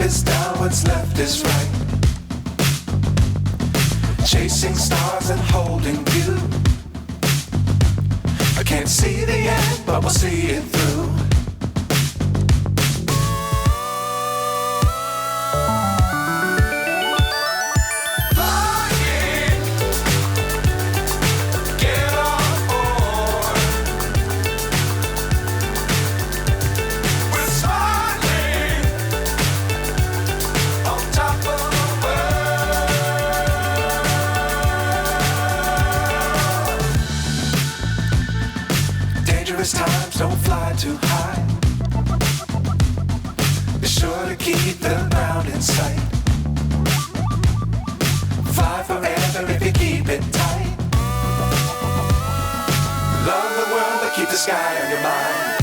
is down, what's left is right. Chasing stars and holding you. I can't see the end, but we'll see it through. Times don't fly too high. Be sure to keep the ground in sight. Fly forever if you keep it tight. Love the world, but keep the sky on your mind.